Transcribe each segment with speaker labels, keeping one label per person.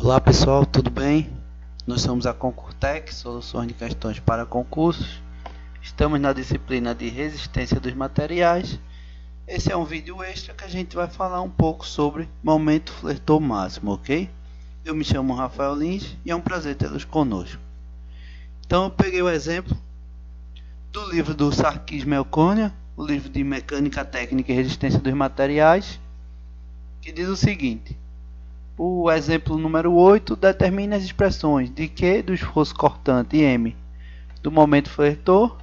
Speaker 1: Olá pessoal, tudo bem? Nós somos a Concurtec, soluções de questões para concursos. Estamos na disciplina de resistência dos materiais. Esse é um vídeo extra que a gente vai falar um pouco sobre momento fletor máximo, ok? Eu me chamo Rafael Lins e é um prazer tê-los conosco. Então eu peguei o exemplo do livro do Sarkis Melkonia, o livro de Mecânica Técnica e Resistência dos Materiais, que diz o seguinte: o exemplo número 8, determine as expressões de Q do esforço cortante e M do momento fletor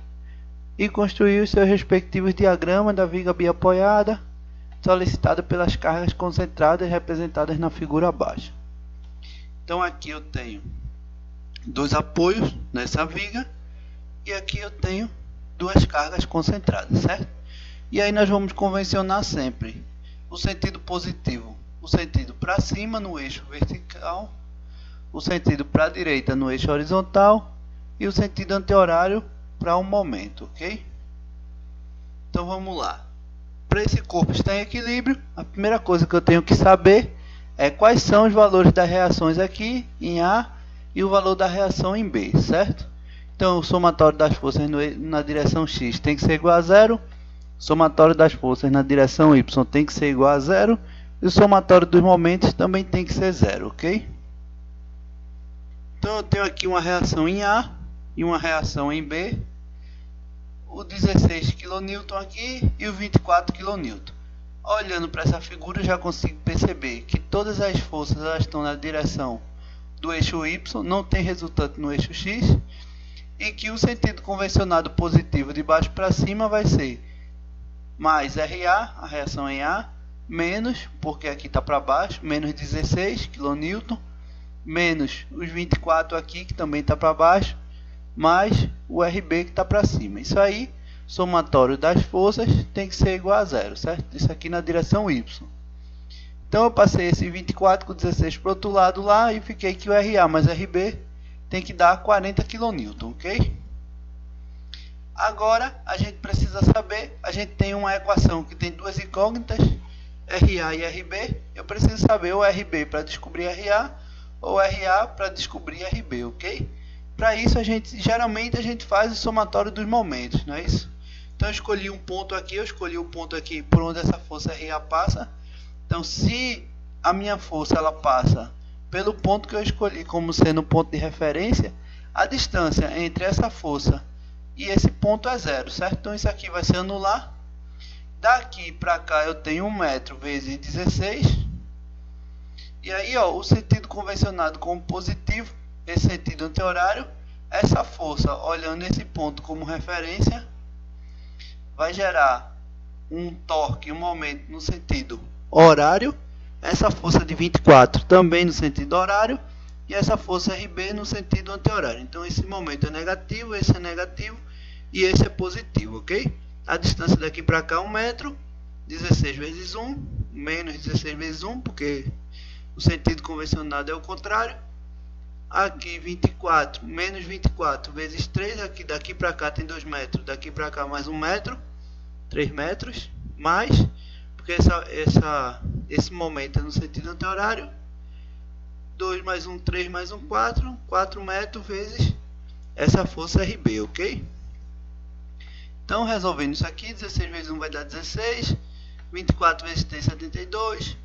Speaker 1: e construir os seus respectivos diagramas da viga biapoiada solicitada pelas cargas concentradas representadas na figura abaixo. Então aqui eu tenho dois apoios nessa viga e aqui eu tenho duas cargas concentradas, certo? E aí nós vamos convencionar sempre o sentido positivo, o sentido para cima no eixo vertical, o sentido para a direita no eixo horizontal e o sentido anti-horário para o momento, ok? Então vamos lá. Para esse corpo estar em equilíbrio, a primeira coisa que eu tenho que saber é quais são os valores das reações aqui em A e o valor da reação em B, certo? Então o somatório das forças na direção X tem que ser igual a zero, o somatório das forças na direção Y tem que ser igual a zero, e o somatório dos momentos também tem que ser zero, ok? Então eu tenho aqui uma reação em A e uma reação em B. O 16 kN aqui e o 24 kN. Olhando para essa figura eu já consigo perceber que todas as forças elas estão na direção do eixo Y, não tem resultante no eixo X, em que o sentido convencionado positivo de baixo para cima vai ser mais RA, a reação em A, menos, porque aqui está para baixo, menos 16 kN, menos os 24 aqui, que também está para baixo, mais o RB que está para cima. Isso aí, somatório das forças tem que ser igual a zero, certo? Isso aqui na direção Y. Então eu passei esse 24 com 16 para o outro lado lá e fiquei que o RA mais RB tem que dar 40 kN, ok? Agora a gente precisa saber, a gente tem uma equação que tem duas incógnitas, RA e RB. Eu preciso saber o RB para descobrir RA ou RA para descobrir RB, ok? Para isso geralmente a gente faz o somatório dos momentos, não é isso? Então eu escolhi um ponto aqui, eu escolhi o ponto aqui por onde essa força RA passa. Então se a minha força ela passa pelo ponto que eu escolhi como sendo o ponto de referência, a distância entre essa força e esse ponto é zero, certo? Então isso aqui vai se anular. Daqui para cá eu tenho 1 metro vezes 16. E aí, ó, o sentido convencionado como positivo, esse sentido anti-horário, essa força, olhando esse ponto como referência, vai gerar um torque, um momento no sentido horário. Essa força de 24 também no sentido horário. E essa força RB no sentido anti-horário. Então esse momento é negativo, esse é negativo e esse é positivo, ok? A distância daqui para cá é 1 metro, 16 vezes 1, menos 16 vezes 1, porque o sentido convencionado é o contrário. Aqui 24, menos 24 vezes 3, aqui daqui para cá tem 2 metros, daqui para cá mais 1 metro, 3 metros, mais, porque esse momento é no sentido anti-horário, 2 mais 1, 3 mais 1, 4, 4 metros vezes essa força RB, ok? Então, resolvendo isso aqui, 16 vezes 1 vai dar 16, 24 vezes 3, 72.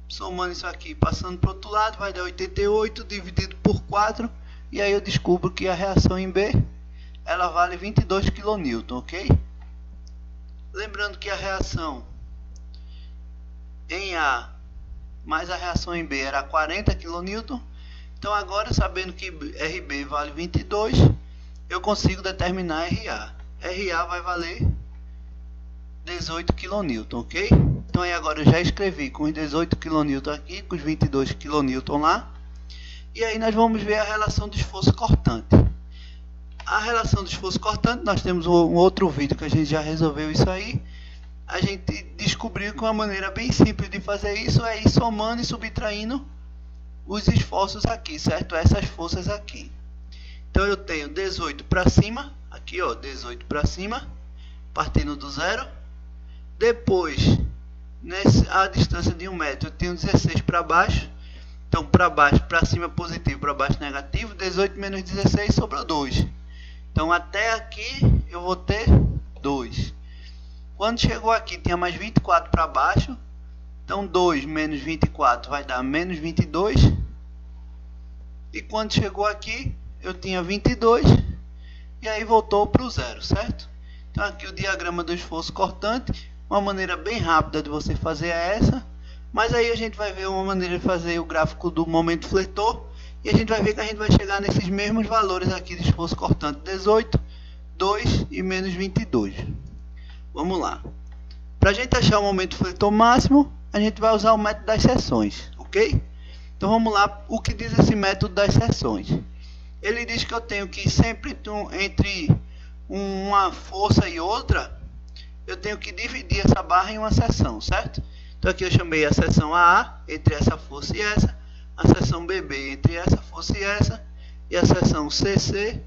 Speaker 1: Somando isso aqui, passando para o outro lado, vai dar 88 dividido por 4. E aí eu descubro que a reação em B, ela vale 22 kN, ok? Lembrando que a reação em A mais a reação em B era 40 kN. Então agora, sabendo que RB vale 22, eu consigo determinar RA. RA vai valer 18 kN, ok? Então aí agora eu já escrevi com os 18 kN aqui, com os 22 kN lá. E aí nós vamos ver a relação do esforço cortante. A relação do esforço cortante, nós temos um outro vídeo que a gente já resolveu isso aí. A gente descobriu que uma maneira bem simples de fazer isso é ir somando e subtraindo os esforços aqui, certo? Essas forças aqui. Então eu tenho 18 para cima, aqui ó, 18 para cima, partindo do zero. Depois, a distância de 1 metro, eu tenho 16 para baixo. Então, para baixo, para cima positivo, para baixo negativo, 18 menos 16 sobrou 2. Então, até aqui eu vou ter 2. Quando chegou aqui, tinha mais 24 para baixo. Então, 2 menos 24 vai dar menos 22. E quando chegou aqui, eu tinha 22. E aí voltou para o zero, certo? Então, aqui o diagrama do esforço cortante. Uma maneira bem rápida de você fazer é essa. Mas aí a gente vai ver uma maneira de fazer o gráfico do momento fletor. E a gente vai ver que a gente vai chegar nesses mesmos valores aqui de esforço cortante. 18, 2 e menos 22. Vamos lá. Para a gente achar o momento fletor máximo, a gente vai usar o método das seções, ok? Então vamos lá, o que diz esse método das seções? Ele diz que eu tenho que sempre entre uma força e outra, eu tenho que dividir essa barra em uma seção, certo? Então aqui eu chamei a seção AA entre essa força e essa, a seção BB entre essa força e essa, e a seção CC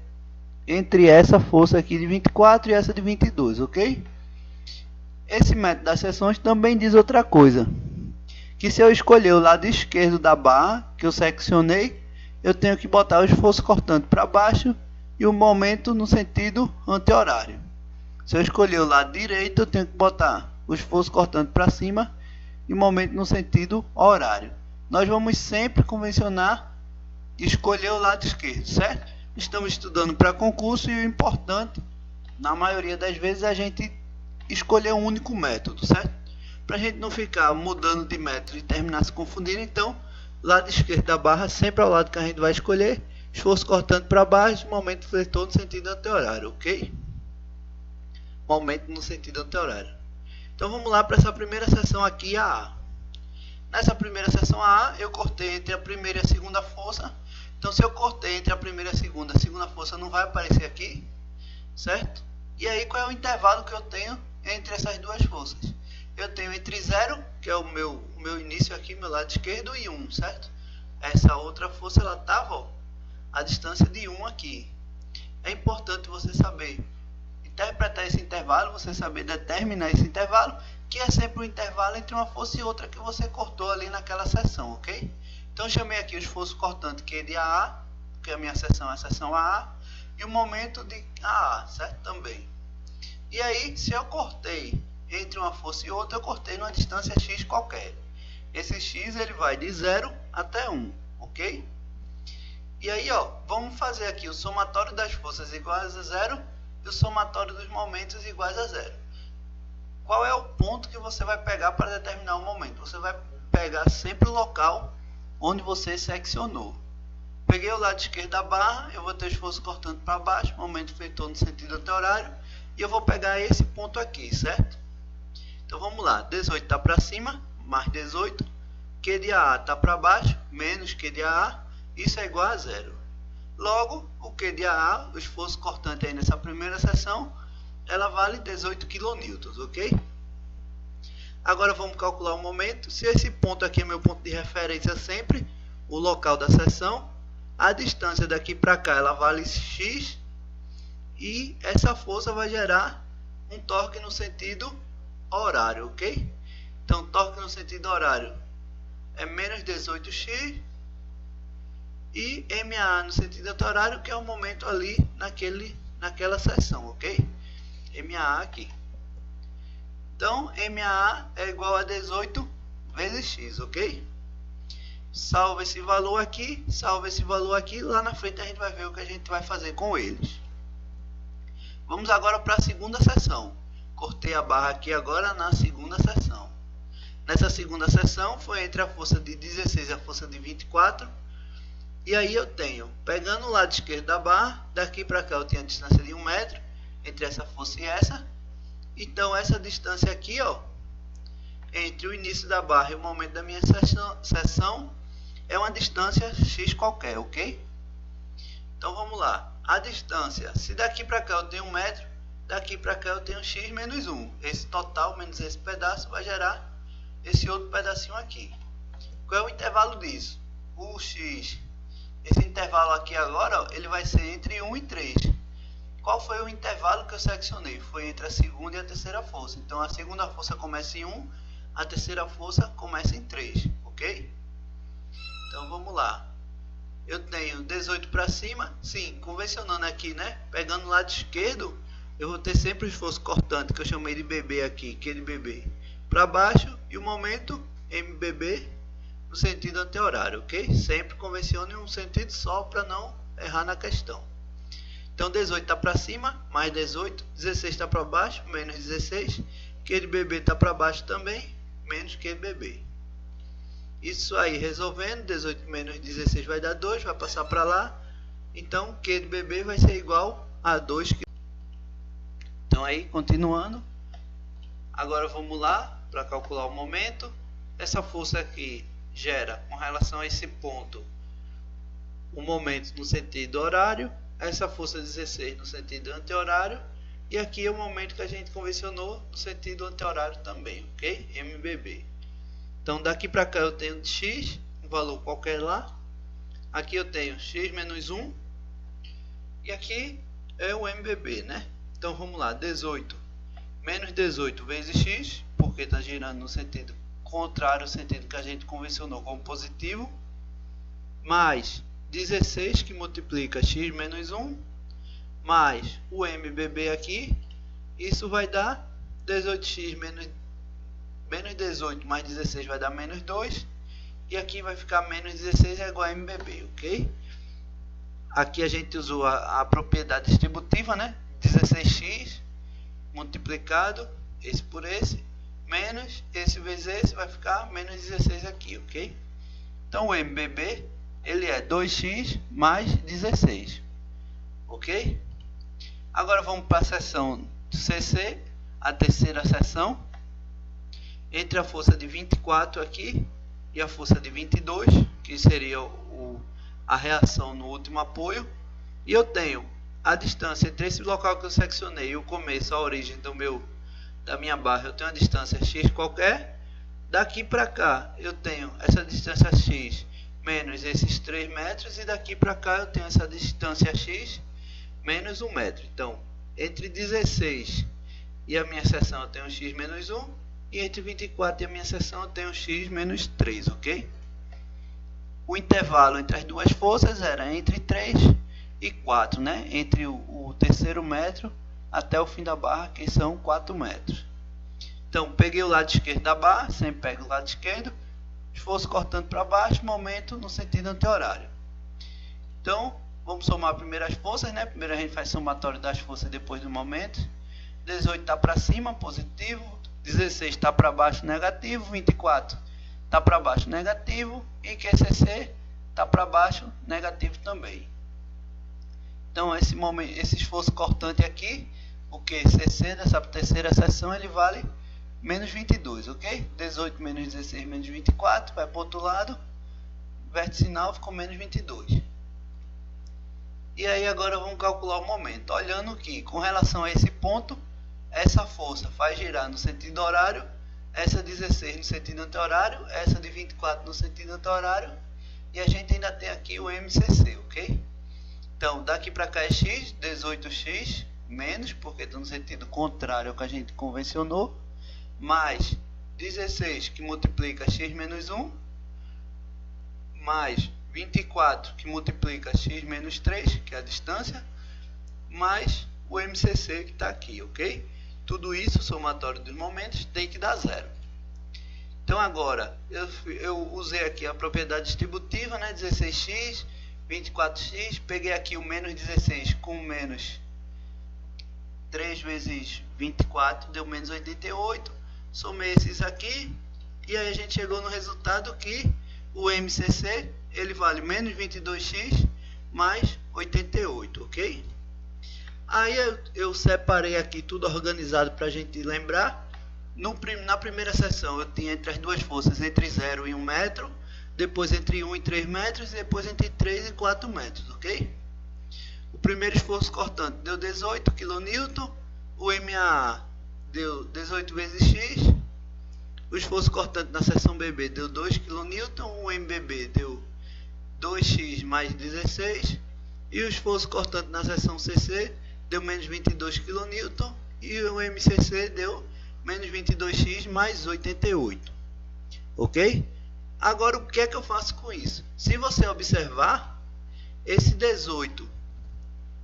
Speaker 1: entre essa força aqui de 24 e essa de 22, ok? Esse método das seções também diz outra coisa, que se eu escolher o lado esquerdo da barra, que eu seccionei, eu tenho que botar o esforço cortante para baixo e o momento no sentido anti-horário. Se eu escolher o lado direito, eu tenho que botar o esforço cortante para cima e o momento no sentido horário. Nós vamos sempre convencionar e escolher o lado esquerdo, certo? Estamos estudando para concurso e o importante, na maioria das vezes, é a gente escolher um único método, certo? Para a gente não ficar mudando de método e terminar se confundindo, então, lado esquerdo da barra sempre é o lado que a gente vai escolher, esforço cortante para baixo, momento fletor no sentido anti-horário, ok? Momento no sentido anti-horário. Então vamos lá para essa primeira seção aqui, a A. Nessa primeira seção A, eu cortei entre a primeira e a segunda força. Então se eu cortei entre a primeira e a segunda força não vai aparecer aqui, certo? E aí qual é o intervalo que eu tenho entre essas duas forças? Eu tenho entre 0, que é o meu início aqui, meu lado esquerdo, e 1, certo? Essa outra força, ela estava a distância de 1 aqui. É importante você saber interpretar esse intervalo, você saber determinar esse intervalo, que é sempre o intervalo entre uma força e outra que você cortou ali naquela seção, ok? Então eu chamei aqui o esforço cortante, que é de AA, porque a minha seção é a seção AA, e o momento de AA, certo? Também. E aí, se eu cortei entre uma força e outra, eu cortei numa distância x qualquer. Esse x ele vai de 0 até 1, ok? E aí, ó, vamos fazer aqui o somatório das forças iguais a 0 e o somatório dos momentos iguais a 0. Qual é o ponto que você vai pegar para determinar o momento? Você vai pegar sempre o local onde você seccionou. Peguei o lado esquerdo da barra, eu vou ter o esforço cortante para baixo, momento fletor no sentido anti-horário, e eu vou pegar esse ponto aqui, certo? Então vamos lá, 18 está para cima, mais 18, Q de AA está para baixo, menos Q de AA, isso é igual a 0. Logo, o Q de AA, o esforço cortante aí nessa primeira seção, ela vale 18 kN, ok? Agora vamos calcular o momento. Se esse ponto aqui é meu ponto de referência sempre, o local da seção, a distância daqui para cá ela vale x, e essa força vai gerar um torque no sentido horário, ok? Então, torque no sentido horário é menos 18x, e MA no sentido anti-horário, que é o momento ali naquela seção, ok? MA aqui. Então, MA é igual a 18 vezes x, ok? Salva esse valor aqui, lá na frente a gente vai ver o que a gente vai fazer com eles. Vamos agora para a segunda seção. Cortei a barra aqui agora na segunda seção. Nessa segunda seção foi entre a força de 16 e a força de 24. E aí eu tenho, pegando o lado esquerdo da barra, daqui para cá eu tenho a distância de 1 metro entre essa força e essa. Então essa distância aqui, ó, entre o início da barra e o momento da minha seção é uma distância x qualquer, ok? Então vamos lá. A distância, se daqui para cá eu tenho 1 metro, daqui para cá eu tenho x menos 1. Esse total menos esse pedaço vai gerar esse outro pedacinho aqui. Qual é o intervalo disso? O x, esse intervalo aqui agora, ó, ele vai ser entre 1 e 3. Qual foi o intervalo que eu seccionei? Foi entre a segunda e a terceira força. Então a segunda força começa em 1, a terceira força começa em 3, ok? Então Então vamos lá. Eu tenho 18 para cima, sim, convencionando aqui, né? Pegando o lado esquerdo, eu vou ter sempre o esforço cortante, que eu chamei de BB aqui, aquele BB, para baixo, e o momento MBB no sentido anti-horário, ok? Sempre convencione em um sentido só para não errar na questão. Então 18 está para cima, mais 18, 16 está para baixo, menos 16, aquele BB está para baixo também, menos aquele BB. Isso aí resolvendo, 18 menos 16 vai dar 2, vai passar para lá. Então Q de BB vai ser igual a 2. Então aí, continuando. Agora vamos lá para calcular o momento. Essa força aqui gera, com relação a esse ponto, o momento no sentido horário. Essa força 16 no sentido anti-horário. E aqui é o momento que a gente convencionou no sentido anti-horário também, ok? MBB. Então daqui para cá eu tenho x, um valor qualquer lá. Aqui eu tenho x menos 1. E aqui é o MBB, né? Então vamos lá, 18 menos 18 vezes x, porque está girando no sentido contrário ao sentido que a gente convencionou como positivo. Mais 16 que multiplica x menos 1. Mais o MBB aqui. Isso vai dar 18x menos 18 mais 16 vai dar menos 2. E aqui vai ficar menos 16 é igual a MBB, ok? Aqui a gente usou a propriedade distributiva, né? 16x multiplicado, esse por esse, menos esse vezes esse, vai ficar menos 16 aqui, ok? Então o MBB, ele é 2x mais 16, ok? Agora vamos para a seção CC, a terceira seção. Entre a força de 24 aqui e a força de 22, que seria a reação no último apoio, e eu tenho a distância entre esse local que eu seccionei e o começo, a origem da minha barra, eu tenho a distância x qualquer. Daqui para cá eu tenho essa distância x menos esses 3 metros, e daqui para cá eu tenho essa distância x menos 1 metro. Então, entre 16 e a minha seção eu tenho x menos 1, e entre 24 e a minha seção eu tenho x menos 3, ok? O intervalo entre as duas forças era entre 3 e 4, né? Entre o terceiro metro até o fim da barra, que são 4 metros. Então, peguei o lado esquerdo da barra, sempre pego o lado esquerdo, esforço cortando para baixo, momento no sentido anti-horário. Então, vamos somar primeiro as forças, né? Primeiro a gente faz somatório das forças depois do momento. 18 está para cima, positivo. 16 está para baixo, negativo. 24 está para baixo, negativo. E QCC está para baixo, negativo também. Então, esse esforço cortante aqui, o QCC dessa terceira seção, ele vale menos 22, ok? 18 menos 16 menos 24, vai para o outro lado. Verticinal ficou menos 22. E aí agora vamos calcular o momento. Olhando que, com relação a esse ponto, essa força faz girar no sentido horário, essa 16 no sentido anti-horário, essa de 24 no sentido anti-horário, e a gente ainda tem aqui o MCC, ok? Então, daqui para cá é x, 18x, menos, porque está no sentido contrário ao que a gente convencionou, mais 16 que multiplica x menos 1, mais 24 que multiplica x menos 3, que é a distância, mais o MCC que está aqui, ok? Tudo isso, somatório dos momentos, tem que dar zero. Então agora, eu usei aqui a propriedade distributiva, né? 16x, 24x, peguei aqui o menos 16 com menos 3 vezes 24, deu menos 88, somei esses aqui, e aí a gente chegou no resultado que o MCC, ele vale menos 22x mais 88, ok? Aí eu separei aqui tudo organizado para a gente lembrar. Na primeira seção eu tinha entre as duas forças entre 0 e 1 metro, depois entre 1 e 3 metros, e depois entre 3 e 4 metros, ok? O primeiro esforço cortante deu 18 kN, o MAA deu 18 vezes x, o esforço cortante na seção BB deu 2 kN, o MBB deu 2x mais 16, e o esforço cortante na seção CC deu menos 22 kN, e o MCC deu menos 22x mais 88, ok? Agora, o que é que eu faço com isso? Se você observar, esse 18,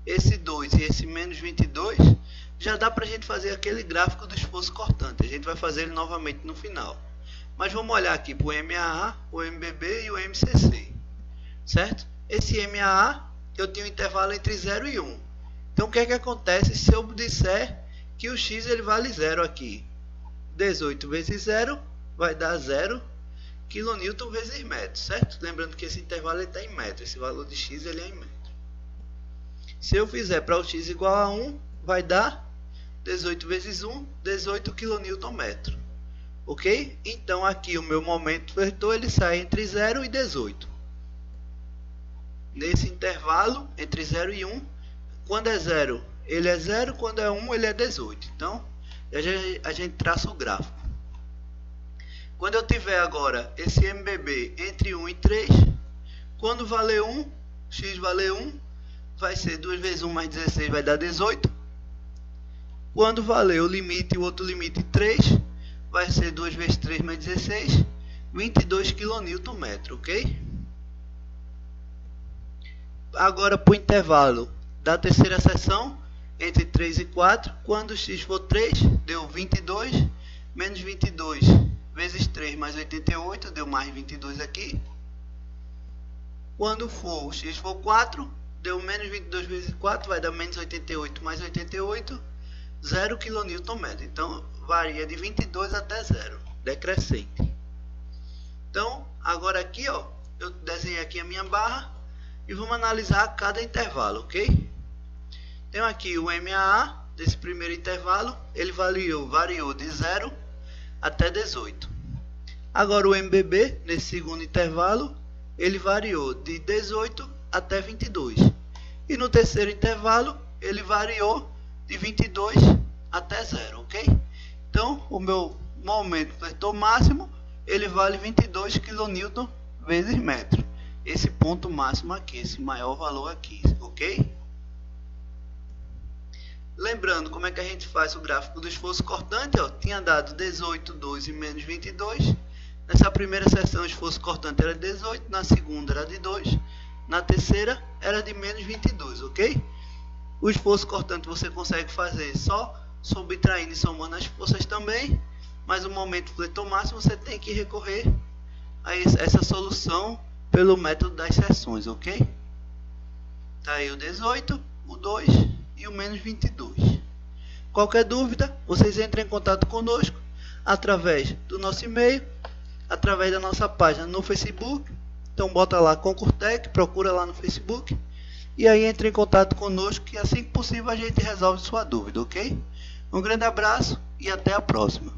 Speaker 1: esse 2 e esse menos 22, já dá para a gente fazer aquele gráfico do esforço cortante. A gente vai fazer ele novamente no final. Mas vamos olhar aqui para o MAA, o MBB e o MCC. Certo? Esse MAA, eu tenho um intervalo entre 0 e 1. Então, o que é que acontece se eu disser que o X ele vale 0 aqui? 18 vezes 0 vai dar 0 kN vezes metro, certo? Lembrando que esse intervalo está em metro, esse valor de X ele é em metro. Se eu fizer para o X igual a 1, vai dar 18 vezes 1, 18 kN. Ok? Então, aqui o meu momento vetor ele sai entre 0 e 18. Nesse intervalo, entre 0 e 1, quando é 0, ele é 0, quando é 1, ele é 18. Então, a gente traça o gráfico. Quando eu tiver agora esse MBB entre 1 e 3, quando valer 1, x valer 1, vai ser 2 vezes 1 mais 16, vai dar 18. Quando valer o limite e o outro limite 3, vai ser 2 vezes 3 mais 16, 22 kN, ok? Agora para o intervalo da terceira seção, entre 3 e 4, quando x for 3, deu 22, menos 22 vezes 3 mais 88, deu mais 22 aqui. Quando o x for 4, deu menos 22 vezes 4, vai dar menos 88 mais 88, 0 kN. Então, varia de 22 até 0, decrescente. Então, agora aqui, ó, eu desenhei aqui a minha barra e vamos analisar cada intervalo, ok? Tenho aqui o MAA desse primeiro intervalo, ele variou de 0 até 18. Agora o MBB, nesse segundo intervalo, ele variou de 18 até 22. E no terceiro intervalo, ele variou de 22 até 0, ok? Então, o meu momento vetor máximo, ele vale 22 kN vezes metro. Esse ponto máximo aqui, esse maior valor aqui, ok? Lembrando como é que a gente faz o gráfico do esforço cortante, ó, tinha dado 18, 2 e menos 22. Nessa primeira seção o esforço cortante era de 18, na segunda era de 2, na terceira era de menos 22, ok? O esforço cortante você consegue fazer só subtraindo e somando as forças também, mas o momento fletor máximo você tem que recorrer a essa solução pelo método das seções, ok? Tá aí o 18, o 2 e o menos 22. Qualquer dúvida, vocês entrem em contato conosco através do nosso e-mail, através da nossa página no Facebook. Então bota lá Concurtec, procura lá no Facebook e aí entre em contato conosco que assim que possível a gente resolve sua dúvida, ok? Um grande abraço e até a próxima.